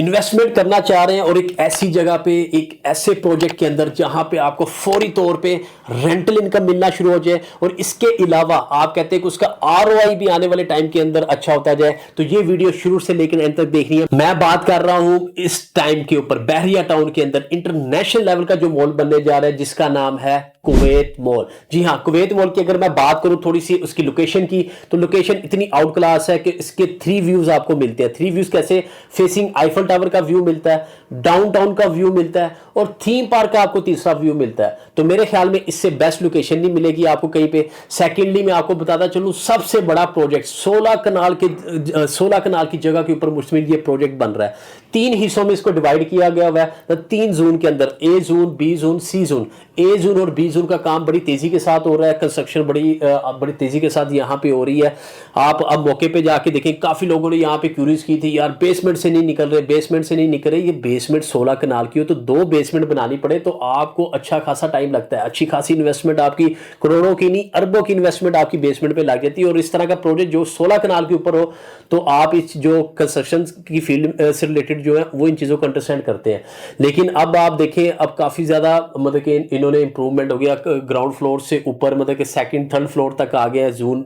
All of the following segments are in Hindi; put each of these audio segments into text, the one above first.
इन्वेस्टमेंट करना चाह रहे हैं और एक ऐसी जगह पे, एक ऐसे प्रोजेक्ट के अंदर जहां पे आपको फौरी तौर पे रेंटल इनकम मिलना शुरू हो जाए और इसके अलावा आप कहते हैं कि उसका आरओआई भी आने वाले टाइम के अंदर अच्छा होता जाए, तो ये वीडियो शुरू से लेकर एंड तक देखनी है। मैं बात कर रहा हूं इस टाइम के ऊपर बहरिया टाउन के अंदर इंटरनेशनल लेवल का जो मॉल बनने जा रहा है जिसका नाम है कुवैत मॉल। जी हाँ, कुवैत मॉल की अगर मैं बात करूं थोड़ी सी उसकी लोकेशन की, तो लोकेशन इतनी आउट क्लास है कि इसके 3 व्यूज आपको मिलते हैं। 3 व्यूज कैसे? फेसिंग आईफल टावर का व्यू मिलता है, डाउनटाउन का व्यू मिलता है और थीम पार्क का आपको तीसरा व्यू मिलता है। तो मेरे ख्याल में इससे बेस्ट लोकेशन नहीं मिलेगी आपको कहीं पे। सेकेंडली मैं आपको बताता चलूं, सबसे बड़ा प्रोजेक्ट 16 कनाल की जगह के ऊपर मुश्तमिल ये प्रोजेक्ट बन रहा है। 3 हिस्सों में इसको डिवाइड किया गया हुआ है, 3 जोन के अंदर, ए जोन, बी जोन, सी जोन। ए जोन और बी जोन का काम बड़ी तेजी के साथ हो रहा है, कंस्ट्रक्शन बड़ी तेजी के साथ यहाँ पे हो रही है। आप अब मौके पे जाके देखें, काफी लोगों ने यहाँ पे क्यूरीज की थी, यार बेसमेंट से नहीं निकल रहे। ये बेसमेंट 16 कनाल की हो तो 2 बेसमेंट बनानी पड़े तो आपको अच्छा खासा टाइम लगता है। अच्छी खासी इन्वेस्टमेंट आपकी, करोड़ों की नहीं अरबों की इन्वेस्टमेंट आपकी बेसमेंट पे लग जाती है। और इस तरह का प्रोजेक्ट जो 16 कनाल के ऊपर हो तो आप इस जो कंस्ट्रक्शन की फील्ड से रिलेटेड जो है वो इन चीजों को अंडरस्टैंड करते हैं। लेकिन अब आप देखें, अब काफी ज्यादा मतलब कि इन्होंने इंप्रूवमेंट हो गया, ग्राउंड फ्लोर से ऊपर मतलब कि सेकंड थर्ड फ्लोर तक आ गया है जोन,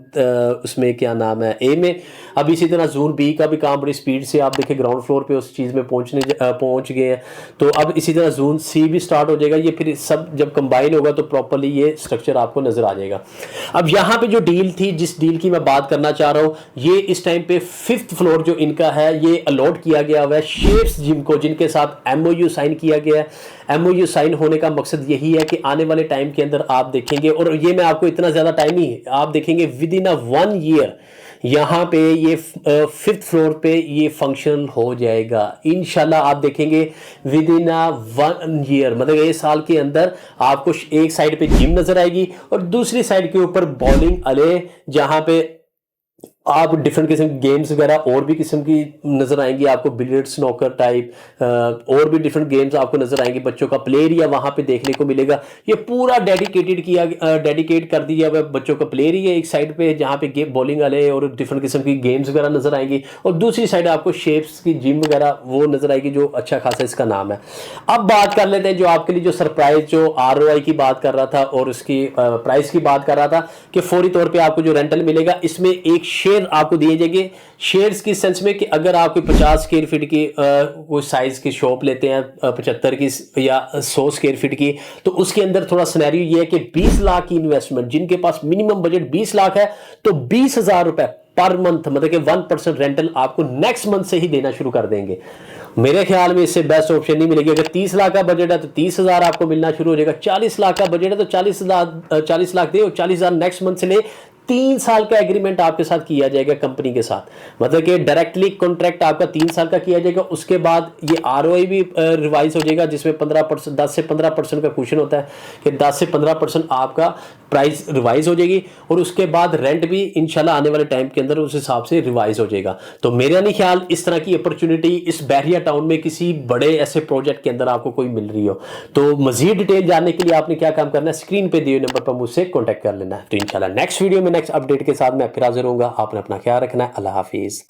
उसमें क्या नाम है, ए में। अब इसी तरह जोन बी का भी काम बड़ी स्पीड से आप देखें ग्राउंड फ्लोर पे उस चीज में पहुंच गए हैं। तो अब इसी तरह जोन सी भी स्टार्ट हो जाएगा। ये फिर सब जब कंबाइन होगा तो प्रॉपर्ली ये स्ट्रक्चर आपको नजर आ जाएगा। अब यहाँ पे जो डील थी, जिस डील की मैं बात करना चाह रहा हूँ, ये इस टाइम पे 5th फ्लोर जो इनका है ये अलॉट किया गया हुआ है शेप्स जिम को, जिनके साथ एमओयू साइन किया गया है। एमओयू साइन होने का मकसद यही है कि आने वाले टाइम के अंदर आप देखेंगे, और ये मैं आपको इतना ज्यादा टाइम नहीं, आप देखेंगे विद इन 1 ईयर यहाँ पे ये 5th फ्लोर पे ये फंक्शनल हो जाएगा इंशाल्लाह। आप देखेंगे विद इन 1 ईयर, मतलब 1 साल के अंदर आपको एक साइड पे जिम नजर आएगी और दूसरी साइड के ऊपर बॉलिंग अले, जहां पे आप डिफरेंट किस्म की गेम्स वगैरह और भी किस्म की नजर आएंगी आपको, बिलियर्ड, स्नोकर टाइप और भी डिफरेंट गेम्स आपको नजर आएंगे। बच्चों का प्ले एरिया वहां पे देखने को मिलेगा। ये पूरा डेडिकेट कर दिया हुआ बच्चों का प्ले एरिया एक साइड पे, जहां पे बॉलिंग वाले और डिफरेंट किस्म की गेम्स वगैरह नजर आएंगी, और दूसरी साइड आपको शेप्स की जिम वगैरह वो नजर आएगी, जो अच्छा खासा इसका नाम है। अब बात कर लेते हैं जो आपके लिए जो सरप्राइज, जो आरओआई की बात कर रहा था और उसकी प्राइस की बात कर रहा था कि फौरी तौर पर आपको जो रेंटल मिलेगा, इसमें एक शेयर आपको दिए जाएंगे। शेयर्स की सेंस में कि अगर आप कोई 50 स्क्वायर फीट की कोई साइज की शॉप लेते हैं, 75 की या 100 स्क्वायर फीट की, तो उसके अंदर थोड़ा सिनेरियो ये है कि 20 लाख की इन्वेस्टमेंट, जिनके पास मिनिमम बजट 20 लाख है, तो 20,000 रुपए पर मंथ, मतलब कि 1% रेंटल आपको नेक्स्ट मंथ से ही देना शुरू कर देंगे। मेरे ख्याल में इससे बेस्ट ऑप्शन नहीं मिलेगी। अगर 30 लाख का बजट है तो 30,000 आपको मिलना शुरू हो जाएगा। 40 लाख का बजट है तो 40 लाख दे और 40,000 नेक्स्ट मंथ से ले। 3 साल का एग्रीमेंट आपके साथ किया जाएगा कंपनी के साथ, मतलब कि डायरेक्टली कॉन्ट्रैक्ट आपका 3 साल का किया जाएगा। उसके बाद ये आरओआई भी रिवाइज हो जाएगा, जिसमें 15%, 10 से 15% का क्वेश्चन होता है कि 10 से 15% आपका प्राइस रिवाइज हो जाएगी, और उसके बाद रेंट भी इंशाल्लाह आने वाले टाइम के अंदर उस हिसाब से रिवाइज हो जाएगा। तो मेरा नहीं ख्याल इस तरह की अपॉर्चुनिटी इस बहरिया टाउन में किसी बड़े ऐसे प्रोजेक्ट के अंदर आपको कोई मिल रही हो। तो मजीद डिटेल जानने के लिए आपने क्या काम करना है, स्क्रीन पे दिए नंबर पर मुझसे कॉन्टैक्ट कर लेना है। तो इंशाल्लाह नेक्स्ट वीडियो में नेक्स्ट अपडेट के साथ मैं फिर हाजिर होऊंगा। आपने अपना ख्याल रखना है। अल्लाह हाफिज।